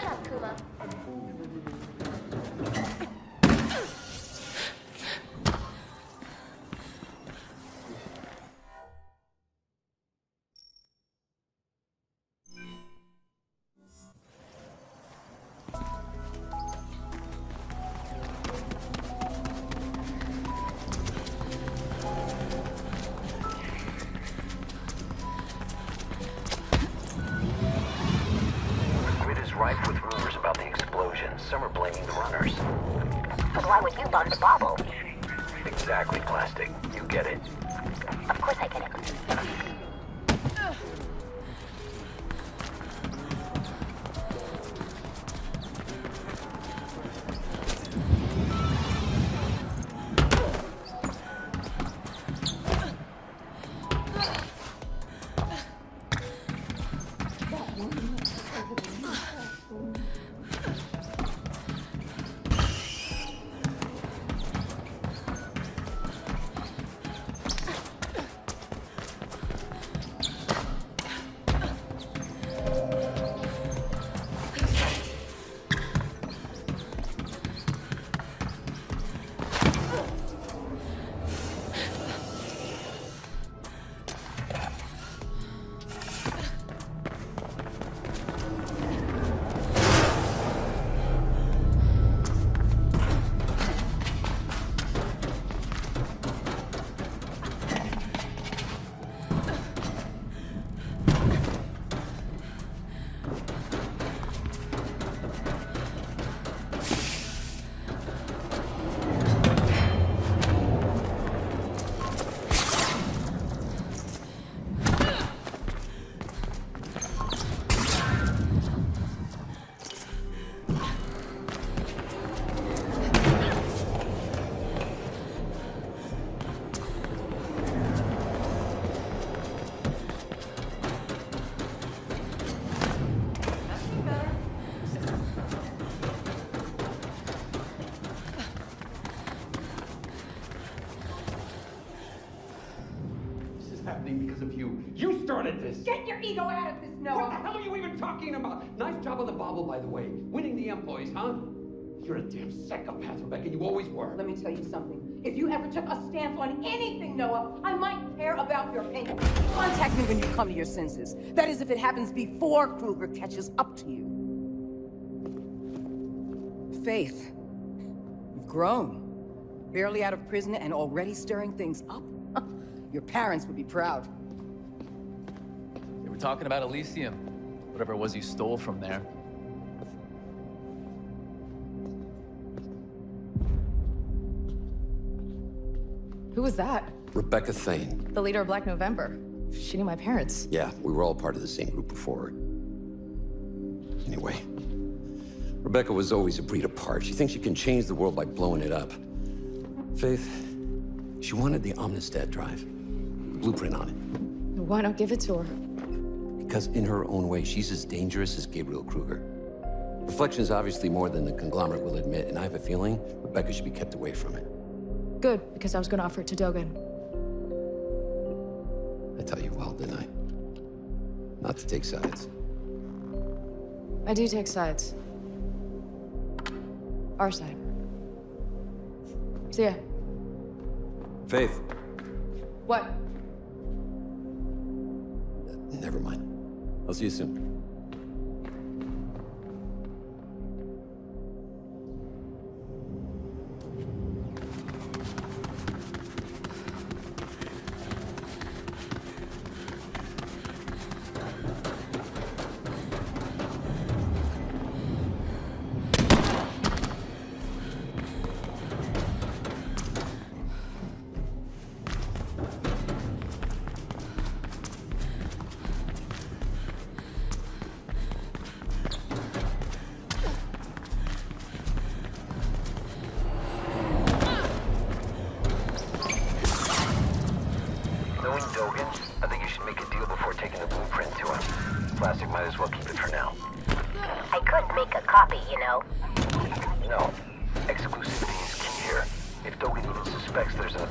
job, Kuma. Rife with rumors about the explosion. Some are blaming the runners. But why would you bomb the bauble? Exactly, Plastic. You get it. Of course I get it. Because of you. You started this! Get your ego out of this, Noah! What the hell are you even talking about? Nice job on the bauble, by the way. Winning the employees, huh? You're a damn psychopath, Rebecca. You always were. Let me tell you something. If you ever took a stance on anything, Noah, I might care about your opinion. Contact me when you come to your senses. That is, if it happens before Kruger catches up to you. Faith, you've grown. Barely out of prison and already stirring things up. Your parents would be proud. They were talking about Elysium. Whatever it was you stole from there. Who was that? Rebecca Thane. The leader of Black November. She knew my parents. Yeah, we were all part of the same group before. Anyway, Rebecca was always a breed apart. She thinks she can change the world by blowing it up. Faith, she wanted the Omnistat drive. The blueprint on it. Why not give it to her? Because in her own way, she's as dangerous as Gabriel Kruger. Reflection's obviously more than the conglomerate will admit, and I have a feeling Rebecca should be kept away from it. Good, because I was going to offer it to Dogen. I tell you well, didn't I? Not to take sides. I do take sides. Our side. See ya. Faith. What? Never mind. I'll see you soon. Knowing Dogen, I think you should make a deal before taking the blueprint to him. Plastic might as well keep it for now. I could make a copy, you know. No. Exclusivity is key here. If Dogen even suspects there's a...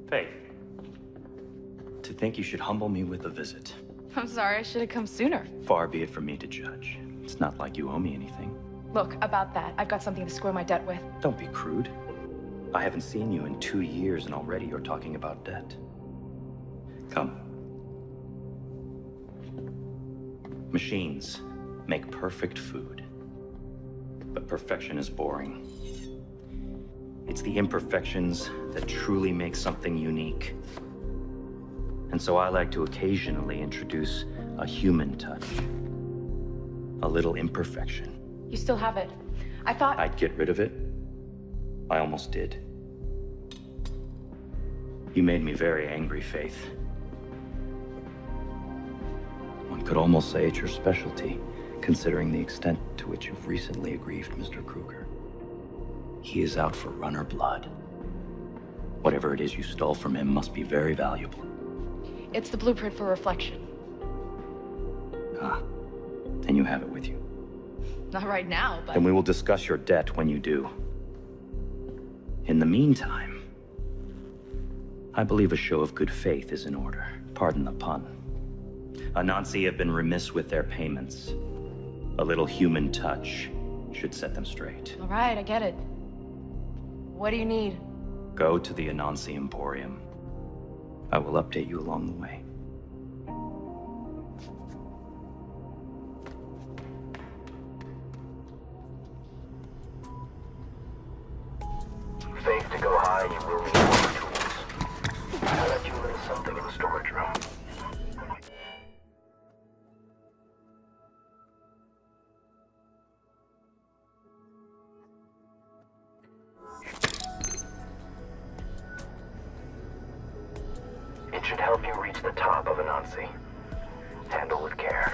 Faith. To think you should humble me with a visit. I'm sorry, I should have come sooner. Far be it from me to judge. It's not like you owe me anything. Look, about that, I've got something to square my debt with. Don't be crude. I haven't seen you in 2 years and already you're talking about debt. Come. Machines make perfect food. But perfection is boring. It's the imperfections that truly make something unique. And so I like to occasionally introduce a human touch. A little imperfection. You still have it. I thought... I'd get rid of it. I almost did. You made me very angry, Faith. One could almost say it's your specialty, considering the extent to which you've recently aggrieved Mr. Kruger. He is out for runner blood. Whatever it is you stole from him must be very valuable. It's the blueprint for reflection. Ah, then you have it with you. Not right now, but... Then we will discuss your debt when you do. In the meantime, I believe a show of good faith is in order. Pardon the pun. Anansi have been remiss with their payments. A little human touch should set them straight. All right, I get it. What do you need? Go to the Anansi Emporium. I will update you along the way. Faith, to go high, you will need more tools. I left you a little something in the storage room. It should help you reach the top of Anansi. Handle with care.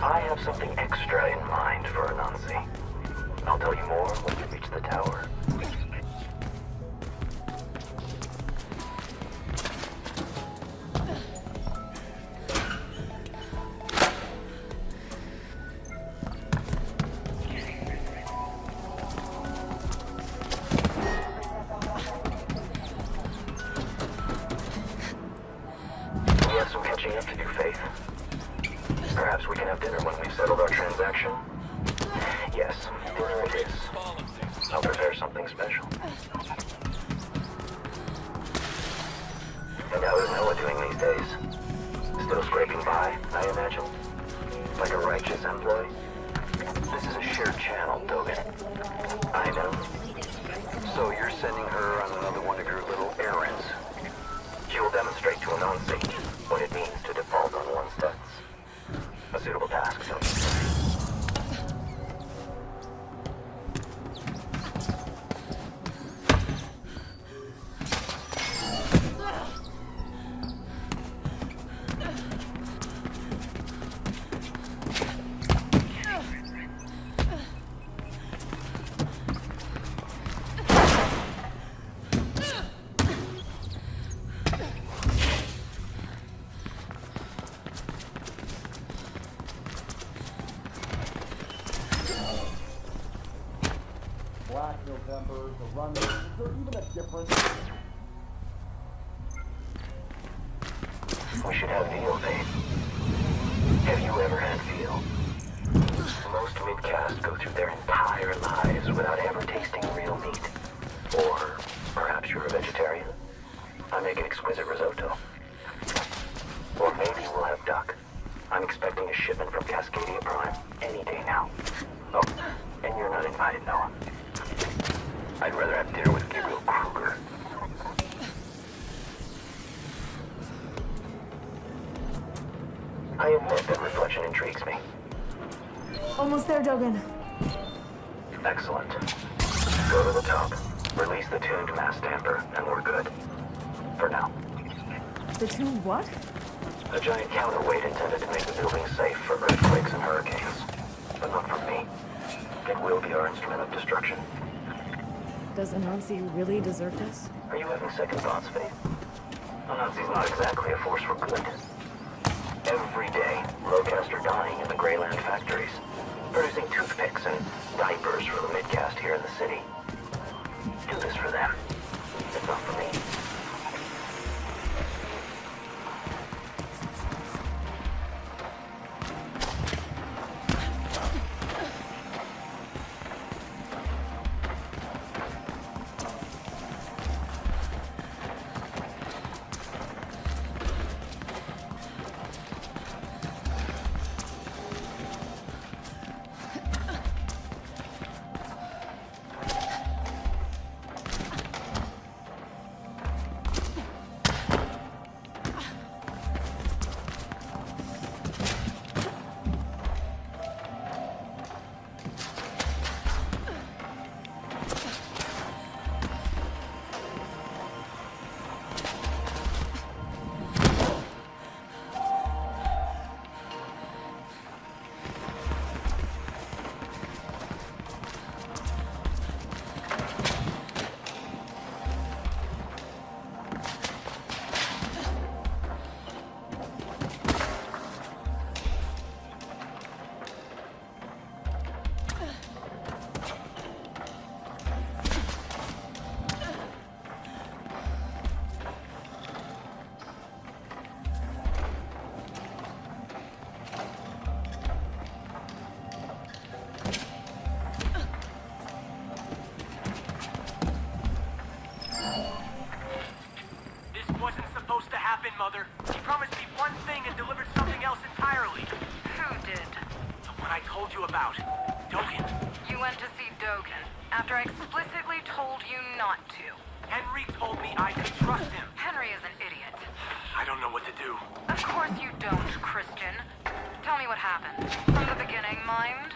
I have something extra in mind for Anansi. I'll tell you more when you reach the tower. We have some catching up to do, Faith. Perhaps we can have dinner when we've settled our transaction? Yes, dinner it is. I'll prepare something special. And how is Noah doing these days? Still scraping by, I imagine? Like a righteous employee? This is a shared channel, Dogan. I know. So you're sending her on another one of your little errands? She will demonstrate to Anansi what it means to default on one's debts. A suitable task, don't you say? Black November, the runner, is there even a difference? We should have veal, Faith. Have you ever had veal? Most mid-caste go through their entire lives without ever tasting real meat. Or perhaps you're a vegetarian. I make an exquisite risotto. Or maybe we'll have duck. I'm expecting a shipment from Cascadia Prime any day now. Oh, and you're not invited, Noah. I'd rather have dinner with Gabriel Kruger. I admit that reflection intrigues me. Almost there, Dogan. Excellent. Go to the top, release the tuned mass damper, and we're good. For now. The two what? A giant counterweight intended to make the building safe for earthquakes and hurricanes. But not from me. It will be our instrument of destruction. Does Anansi really deserve this? Are you having second thoughts, Faith? Anansi's not exactly a force for good. Every day, Locust are dying in the Greyland factories, producing toothpicks and diapers for the midcast here in the city. Do this for them. It's not for me. Mother. She promised me one thing and delivered something else entirely. Who did? The one I told you about. Dogen. You went to see Dogen after I explicitly told you not to. Henry told me I could trust him. Henry is an idiot. I don't know what to do. Of course you don't, Christian. Tell me what happened. From the beginning, mind?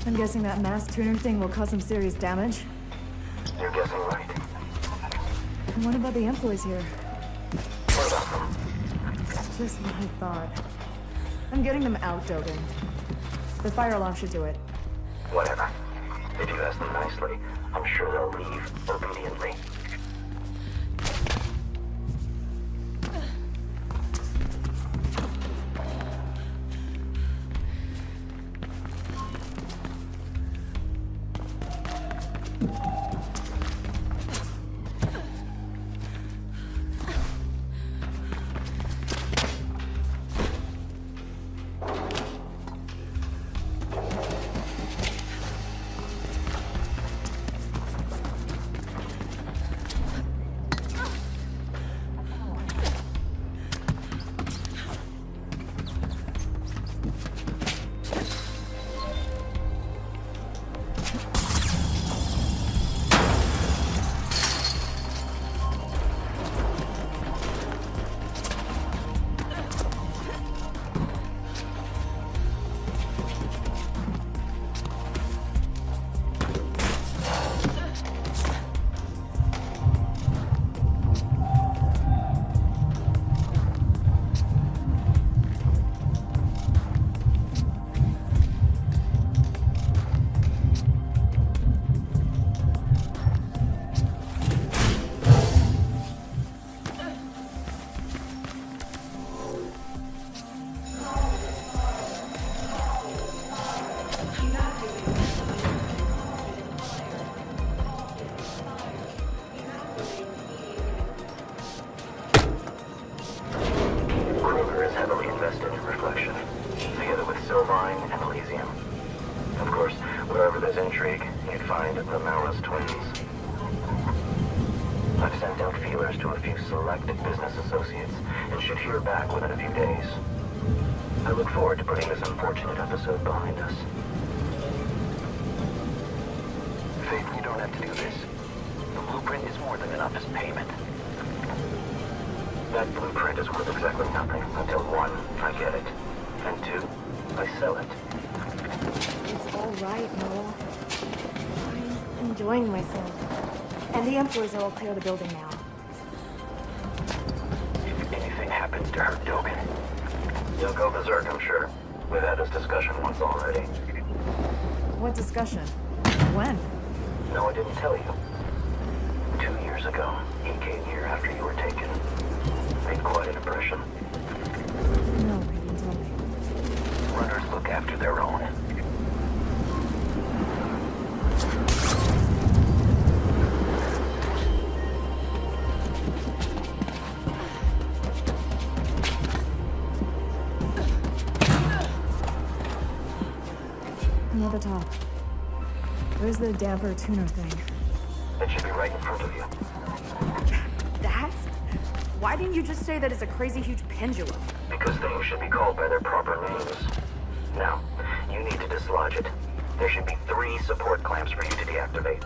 I'm guessing that mass tuner thing will cause some serious damage. You're guessing right. And what about the employees here? What about them? Just what I thought. I'm getting them out, Dogen. The fire alarm should do it. Whatever. If you ask them nicely, I'm sure they'll leave obediently. Kruger is heavily invested in reflection, together with Sylvine and Elysium. Of course, wherever there's intrigue, you'd find the Malice twins. I've sent out feelers to a few select business associates and should hear back within a few days. I look forward to putting this unfortunate episode behind us. Faith, you don't have to do this. The blueprint is more than enough as payment. That blueprint is worth exactly nothing until 1, I get it, and 2, I sell it. It's all right, Noel. I'm enjoying myself. And the employees are all clear the building now. If anything happens to her, Dogan, you'll go berserk, I'm sure. We've had this discussion once already. What discussion? When? No, I didn't tell you. 2 years ago, he came here after you were taken. Made quite an impression. No, you didn't tell me. Runners look after their own. Near the top. Where's the damper tuner thing? It should be right in front of you. That? Why didn't you just say that it's a crazy huge pendulum? Because things should be called by their proper names. Now, you need to dislodge it. There should be 3 support clamps for you to deactivate.